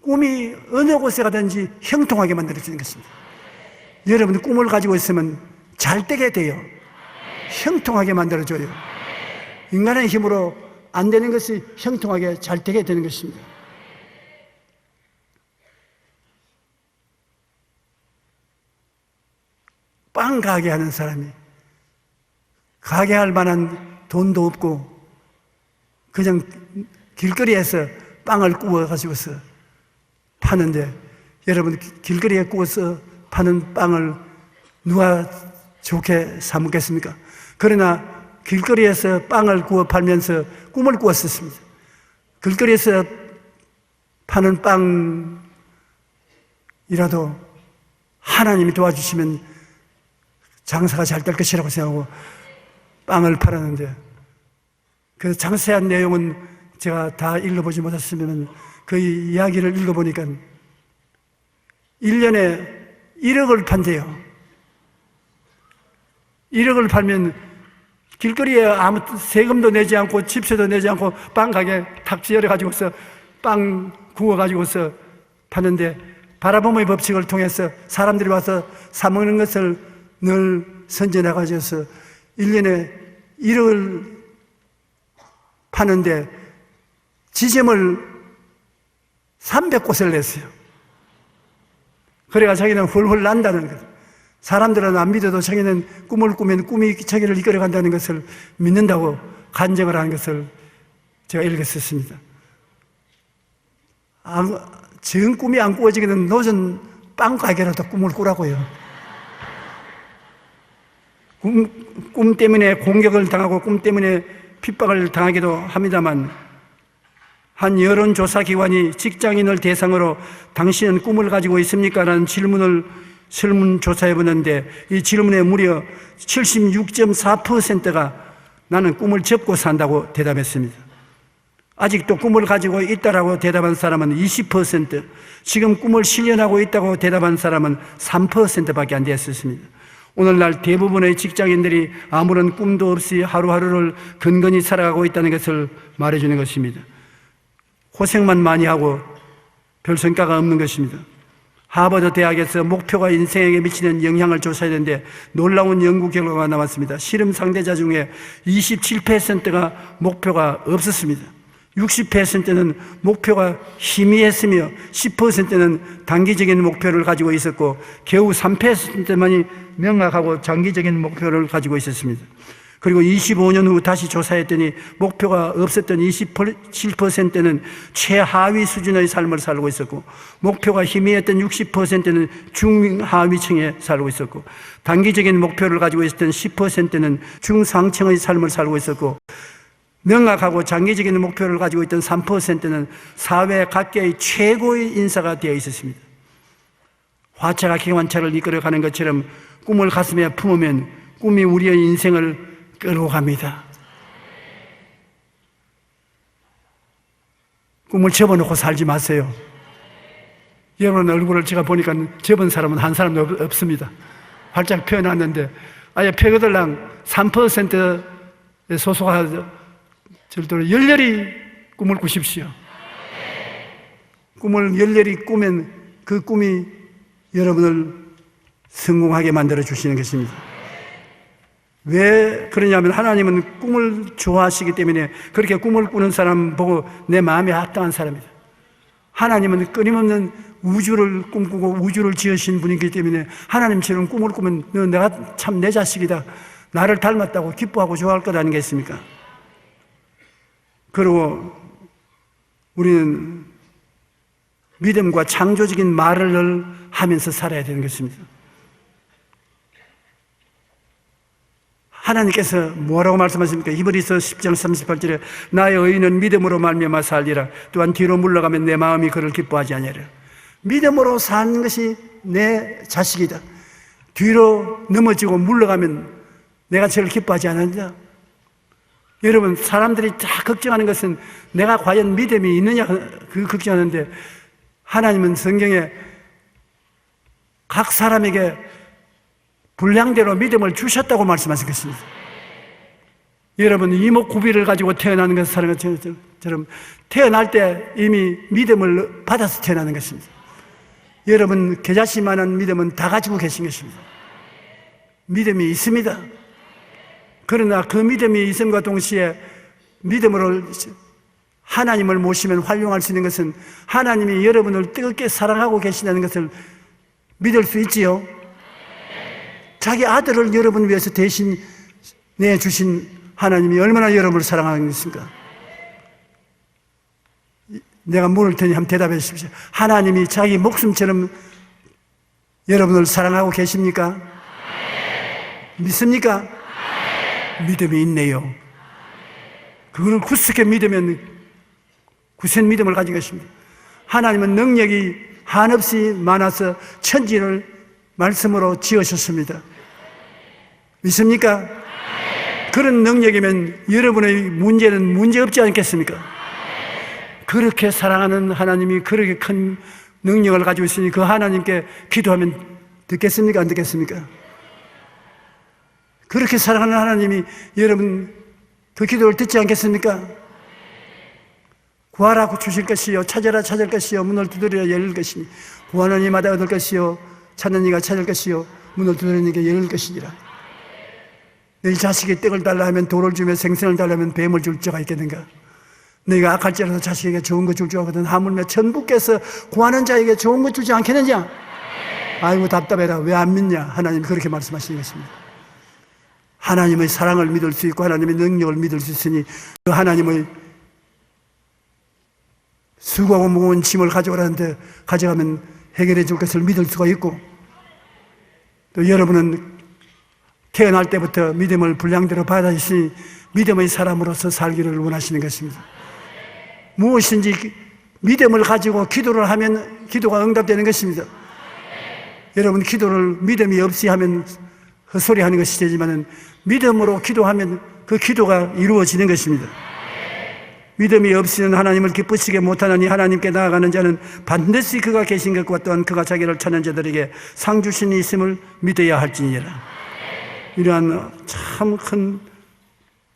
꿈이 어느 곳에 가든지 형통하게 만들어지는 것입니다. 여러분 꿈을 가지고 있으면 잘 되게 돼요. 형통하게 만들어줘요. 인간의 힘으로 안 되는 것이 형통하게 잘 되게 되는 것입니다. 빵 가게 하는 사람이 가게 할 만한 돈도 없고 그냥 길거리에서 빵을 구워가지고서 파는데 여러분 길거리에 구워서 파는 빵을 누가 좋게 사먹겠습니까? 그러나 길거리에서 빵을 구워 팔면서 꿈을 꾸었었습니다. 길거리에서 파는 빵이라도 하나님이 도와주시면 장사가 잘 될 것이라고 생각하고 빵을 팔았는데 그 장세한 내용은 제가 다 읽어보지 못했으면 그 이야기를 읽어보니까 1년에 1억을 판대요. 1억을 팔면 길거리에 아무 세금도 내지 않고 집세도 내지 않고 빵 가게 탁지 열어가지고서 빵 구워가지고서 파는데 바라봄의 법칙을 통해서 사람들이 와서 사먹는 것을 늘 선전해가지고서 1년에 1억을 파는데 지점을 300곳을 냈어요. 그래가 자기는 훌훌 난다는 것. 사람들은 안 믿어도 자기는 꿈을 꾸면 꿈이 자기를 이끌어간다는 것을 믿는다고 간증을 하는 것을 제가 읽었었습니다. 정 꿈이 안 꾸어지기는 노전 빵 가게라도 꿈을 꾸라고요. 꿈 때문에 공격을 당하고 꿈 때문에 핍박을 당하기도 합니다만 한 여론조사 기관이 직장인을 대상으로 당신은 꿈을 가지고 있습니까? 라는 질문을 설문조사해 보는데 이 질문에 무려 76.4%가 나는 꿈을 접고 산다고 대답했습니다. 아직도 꿈을 가지고 있다라고 대답한 사람은 20%, 지금 꿈을 실현하고 있다고 대답한 사람은 3%밖에 안 되었습니다. 오늘날 대부분의 직장인들이 아무런 꿈도 없이 하루하루를 근근히 살아가고 있다는 것을 말해주는 것입니다. 고생만 많이 하고 별 성과가 없는 것입니다. 하버드 대학에서 목표가 인생에게 미치는 영향을 조사했는데 놀라운 연구 결과가 나왔습니다. 실험 상대자 중에 27%가 목표가 없었습니다. 60%는 목표가 희미했으며 10%는 단기적인 목표를 가지고 있었고 겨우 3%만이 명확하고 장기적인 목표를 가지고 있었습니다. 그리고 25년 후 다시 조사했더니 목표가 없었던 27%는 최하위 수준의 삶을 살고 있었고, 목표가 희미했던 60%는 중하위층에 살고 있었고, 단기적인 목표를 가지고 있었던 10%는 중상층의 삶을 살고 있었고, 명확하고 장기적인 목표를 가지고 있던 3%는 사회 각계의 최고의 인사가 되어 있었습니다. 화차가 기관차를 이끌어가는 것처럼 꿈을 가슴에 품으면 꿈이 우리의 인생을 끌고 갑니다. 꿈을 접어놓고 살지 마세요. 여러분 얼굴을 제가 보니까 접은 사람은 한 사람도 없습니다. 활짝 펴놨는데 아예 펴거들랑 3%에 소속하죠. 절대로 열렬히 꿈을 꾸십시오. 꿈을 열렬히 꾸면 그 꿈이 여러분을 성공하게 만들어 주시는 것입니다. 왜 그러냐면 하나님은 꿈을 좋아하시기 때문에 그렇게 꿈을 꾸는 사람 보고 내 마음에 합당한 사람이다. 하나님은 끊임없는 우주를 꿈꾸고 우주를 지으신 분이기 때문에 하나님처럼 꿈을 꾸면 너 내가 참 내 자식이다, 나를 닮았다고 기뻐하고 좋아할 것 아니겠습니까? 그리고 우리는 믿음과 창조적인 말을 하면서 살아야 되는 것입니다. 하나님께서 뭐라고 말씀하십니까? 히브리서 10장 38절에 나의 의인은 믿음으로 말미암아 살리라. 또한 뒤로 물러가면 내 마음이 그를 기뻐하지 아니하리라. 믿음으로 사는 것이 내 자식이다. 뒤로 넘어지고 물러가면 내가 저를 기뻐하지 않는다. 여러분, 사람들이 다 걱정하는 것은 내가 과연 믿음이 있느냐 그 걱정하는데, 하나님은 성경에 각 사람에게 분량대로 믿음을 주셨다고 말씀하신 것입니다. 여러분, 이목구비를 가지고 태어나는 것처럼 태어날 때 이미 믿음을 받아서 태어나는 것입니다. 여러분, 겨자씨만한 믿음은 다 가지고 계신 것입니다. 믿음이 있습니다. 그러나 그 믿음이 있음과 동시에 믿음으로 하나님을 모시면 활용할 수 있는 것은 하나님이 여러분을 뜨겁게 사랑하고 계시다는 것을 믿을 수 있지요. 자기 아들을 여러분 위해서 대신 내주신 하나님이 얼마나 여러분을 사랑하겠습니까? 내가 물을 테니 한번 대답해 주십시오. 하나님이 자기 목숨처럼 여러분을 사랑하고 계십니까? 믿습니까? 믿음이 있네요. 그걸 굳게 믿으면 굳은 믿음을 가진 것입니다. 하나님은 능력이 한없이 많아서 천지를 말씀으로 지으셨습니다. 믿습니까? 그런 능력이면 여러분의 문제는 문제없지 않겠습니까? 그렇게 사랑하는 하나님이 그렇게 큰 능력을 가지고 있으니 그 하나님께 기도하면 듣겠습니까? 안 듣겠습니까? 그렇게 사랑하는 하나님이 여러분 그 기도를 듣지 않겠습니까? 구하라 주실 것이요, 찾아라 찾을 것이요, 문을 두드리라 열릴 것이니, 구하는 이마다 얻을 것이요, 찾는 이가 찾을 것이요, 문을 두드리는 이가 열릴 것이니라. 내 자식이 떡을 달라 하면 돌을 주며 생선을 달라 하면 뱀을 줄 자가 있겠는가? 너희가 악할지라도 자식에게 좋은 거 줄 줄 알거든 하물며 천부께서 구하는 자에게 좋은 거 주지 않겠느냐? 아이고 답답해라. 왜 안 믿냐? 하나님 그렇게 말씀하시는 것입니다. 하나님의 사랑을 믿을 수 있고 하나님의 능력을 믿을 수 있으니 그 하나님의 수고하고 무거운 짐을 가져오라는데 가져가면 해결해 줄 것을 믿을 수가 있고, 또 여러분은 태어날 때부터 믿음을 분량대로 받아주시니 믿음의 사람으로서 살기를 원하시는 것입니다. 무엇인지 믿음을 가지고 기도를 하면 기도가 응답되는 것입니다. 여러분, 기도를 믿음이 없이 하면 헛소리 하는 것이 되지만 믿음으로 기도하면 그 기도가 이루어지는 것입니다. 믿음이 없이는 하나님을 기쁘시게 못하나니 하나님께 나아가는 자는 반드시 그가 계신 것과 또한 그가 자기를 찾는 자들에게 상 주신이 있음을 믿어야 할지니라. 이러한 참 큰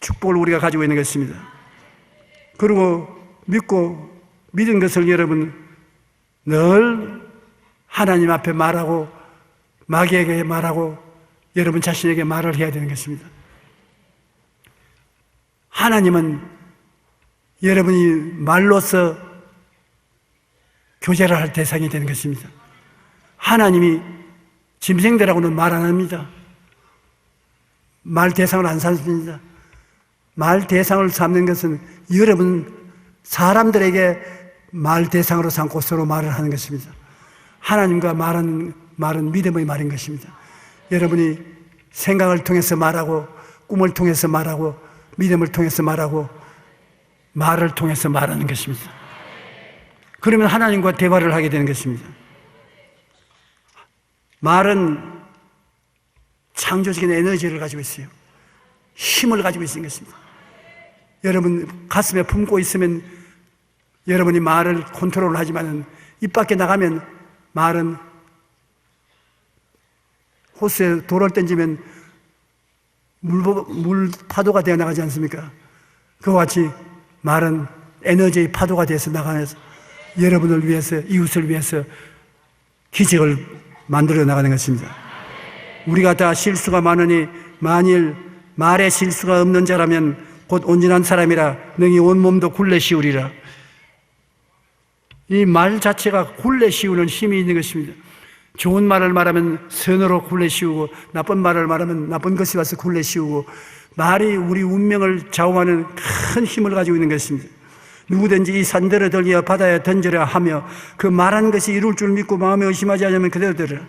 축복을 우리가 가지고 있는 것입니다. 그리고 믿고 믿은 것을 여러분 늘 하나님 앞에 말하고 마귀에게 말하고 여러분 자신에게 말을 해야 되는 것입니다. 하나님은 여러분이 말로서 교제를 할 대상이 되는 것입니다. 하나님이 짐승들하고는 말 안 합니다. 말 대상을 안 삼습니다. 말 대상을 삼는 것은 여러분 사람들에게 말 대상으로 삼고 서로 말을 하는 것입니다. 하나님과 말은 믿음의 말인 것입니다. 여러분이 생각을 통해서 말하고, 꿈을 통해서 말하고, 믿음을 통해서 말하고, 말을 통해서 말하는 것입니다. 그러면 하나님과 대화를 하게 되는 것입니다. 말은 창조적인 에너지를 가지고 있어요. 힘을 가지고 있는 것입니다. 여러분 가슴에 품고 있으면 여러분이 말을 컨트롤을 하지만 입 밖에 나가면 말은 호수에 돌을 던지면 물 파도가 되어 나가지 않습니까? 그와 같이 말은 에너지의 파도가 되어서 나가면서 여러분을 위해서, 이웃을 위해서 기적을 만들어 나가는 것입니다. 우리가 다 실수가 많으니 만일 말에 실수가 없는 자라면 곧 온전한 사람이라 능히 온몸도 굴레 씌우리라. 이 말 자체가 굴레 씌우는 힘이 있는 것입니다. 좋은 말을 말하면 선으로 굴레 씌우고, 나쁜 말을 말하면 나쁜 것이 와서 굴레 씌우고, 말이 우리 운명을 좌우하는 큰 힘을 가지고 있는 것입니다. 누구든지 이 산들을 들려 바다에 던져라 하며 그 말한 것이 이룰 줄 믿고 마음에 의심하지 않으면 그대로 들으라.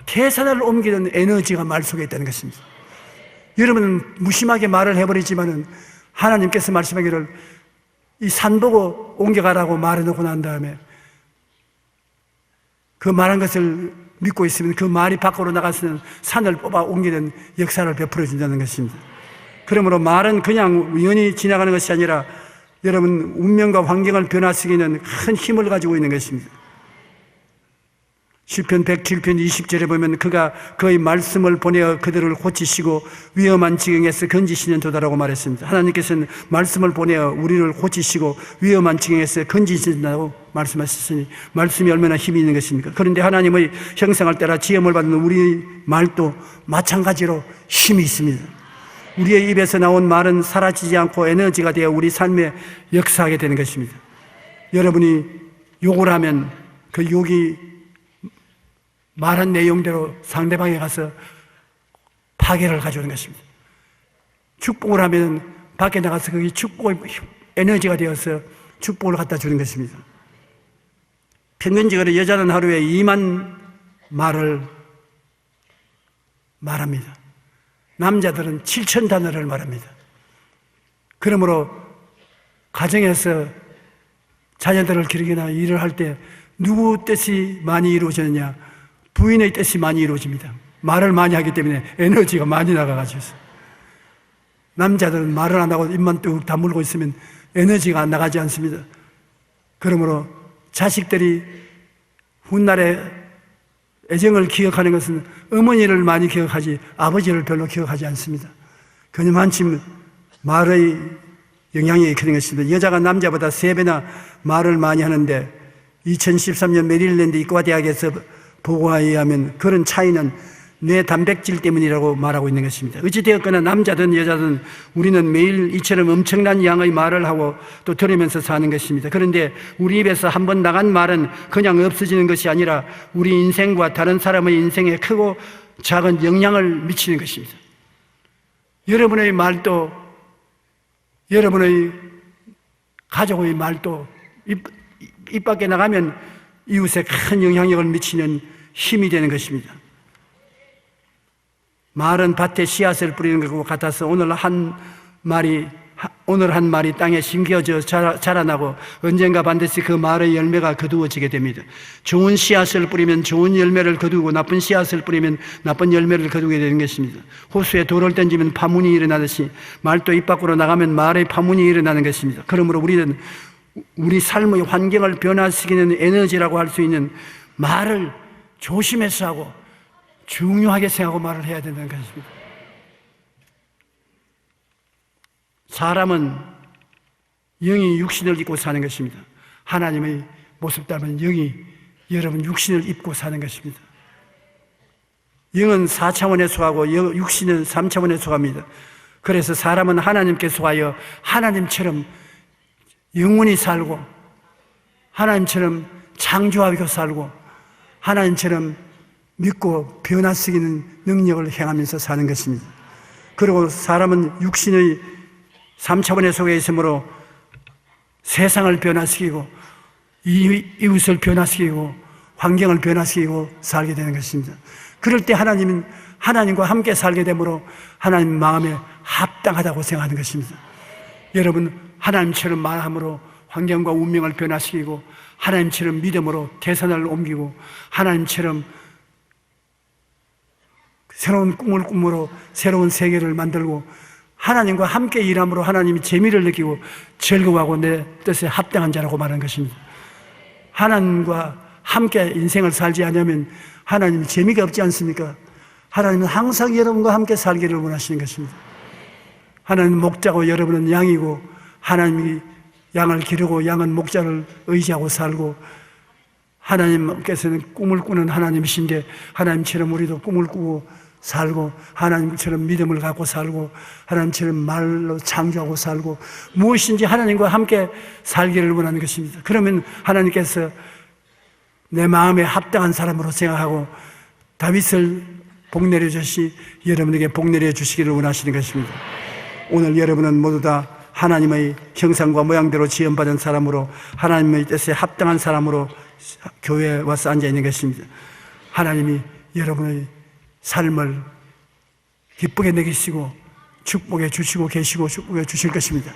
태산을 옮기는 에너지가 말 속에 있다는 것입니다. 여러분은 무심하게 말을 해버리지만은 하나님께서 말씀하기를 이 산 보고 옮겨가라고 말해놓고 난 다음에 그 말한 것을 믿고 있으면 그 말이 밖으로 나가서는 산을 뽑아 옮기는 역사를 베풀어 준다는 것입니다. 그러므로 말은 그냥 우연히 지나가는 것이 아니라 여러분 운명과 환경을 변화시키는 큰 힘을 가지고 있는 것입니다. 시편 107편 20절에 보면 그가 그의 말씀을 보내어 그들을 고치시고 위험한 지경에서 건지시는 도다라고 말했습니다. 하나님께서는 말씀을 보내어 우리를 고치시고 위험한 지경에서 건지신다고 말씀하셨으니 말씀이 얼마나 힘이 있는 것입니까? 그런데 하나님의 형상을 따라 지음을 받는 우리 말도 마찬가지로 힘이 있습니다. 우리의 입에서 나온 말은 사라지지 않고 에너지가 되어 우리 삶에 역사하게 되는 것입니다. 여러분이 욕을 하면 그 욕이 말한 내용대로 상대방에 가서 파괴를 가져오는 것입니다. 축복을 하면 밖에 나가서 그게 축복의 에너지가 되어서 축복을 갖다 주는 것입니다. 평균적으로 여자는 하루에 2만 말을 말합니다. 남자들은 7천 단어를 말합니다. 그러므로 가정에서 자녀들을 기르거나 일을 할 때 누구 뜻이 많이 이루어졌느냐? 부인의 뜻이 많이 이루어집니다. 말을 많이 하기 때문에 에너지가 많이 나가가지고. 남자들은 말을 안 하고 입만 뚝 다물고 있으면 에너지가 안 나가지 않습니다. 그러므로 자식들이 훗날에 애정을 기억하는 것은 어머니를 많이 기억하지 아버지를 별로 기억하지 않습니다. 그녀만큼 말의 영향이 크는 것입니다. 여자가 남자보다 3배나 말을 많이 하는데 2013년 메릴랜드 이과대학에서 보고에 의하면 그런 차이는 뇌 단백질 때문이라고 말하고 있는 것입니다. 어찌되었거나 남자든 여자든 우리는 매일 이처럼 엄청난 양의 말을 하고 또 들으면서 사는 것입니다. 그런데 우리 입에서 한번 나간 말은 그냥 없어지는 것이 아니라 우리 인생과 다른 사람의 인생에 크고 작은 영향을 미치는 것입니다. 여러분의 말도, 여러분의 가족의 말도 입 밖에 나가면 이웃에 큰 영향력을 미치는 힘이 되는 것입니다. 말은 밭에 씨앗을 뿌리는 것과 같아서 오늘 한 말이 땅에 심겨져 자라나고 언젠가 반드시 그 말의 열매가 거두어지게 됩니다. 좋은 씨앗을 뿌리면 좋은 열매를 거두고 나쁜 씨앗을 뿌리면 나쁜 열매를 거두게 되는 것입니다. 호수에 돌을 던지면 파문이 일어나듯이 말도 입 밖으로 나가면 말의 파문이 일어나는 것입니다. 그러므로 우리는 우리 삶의 환경을 변화시키는 에너지라고 할 수 있는 말을 조심해서 하고 중요하게 생각하고 말을 해야 된다는 것입니다. 사람은 영이 육신을 입고 사는 것입니다. 하나님의 모습 닮은 영이 여러분 육신을 입고 사는 것입니다. 영은 4차원에 속하고 육신은 3차원에 속합니다. 그래서 사람은 하나님께 속하여 하나님처럼 영원히 살고 하나님처럼 창조하고 살고 하나님처럼 믿고 변화시키는 능력을 행하면서 사는 것입니다. 그리고 사람은 육신의 3차원에 속해 있으므로 세상을 변화시키고 이웃을 변화시키고 환경을 변화시키고 살게 되는 것입니다. 그럴 때 하나님은 하나님과 함께 살게 되므로 하나님 마음에 합당하다고 생각하는 것입니다. 여러분, 하나님처럼 말함으로 환경과 운명을 변화시키고 하나님처럼 믿음으로 대선을 옮기고 하나님처럼 새로운 꿈을 꾸므로 새로운 세계를 만들고 하나님과 함께 일함으로 하나님이 재미를 느끼고 즐거워하고 내 뜻에 합당한 자라고 말하는 것입니다. 하나님과 함께 인생을 살지 않으면 하나님이 재미가 없지 않습니까? 하나님은 항상 여러분과 함께 살기를 원하시는 것입니다. 하나님은 목자고 여러분은 양이고 하나님이 양을 기르고 양은 목자를 의지하고 살고 하나님께서는 꿈을 꾸는 하나님이신데 하나님처럼 우리도 꿈을 꾸고 살고 하나님처럼 믿음을 갖고 살고 하나님처럼 말로 창조하고 살고 무엇인지 하나님과 함께 살기를 원하는 것입니다. 그러면 하나님께서 내 마음에 합당한 사람으로 생각하고 다윗을 복내려 주시 여러분에게 복내려 주시기를 원하시는 것입니다. 오늘 여러분은 모두 다 하나님의 형상과 모양대로 지음받은 사람으로 하나님의 뜻에 합당한 사람으로 교회에 와서 앉아 있는 것입니다. 하나님이 여러분의 삶을 기쁘게 내기시고 축복해 주시고 계시고 축복해 주실 것입니다.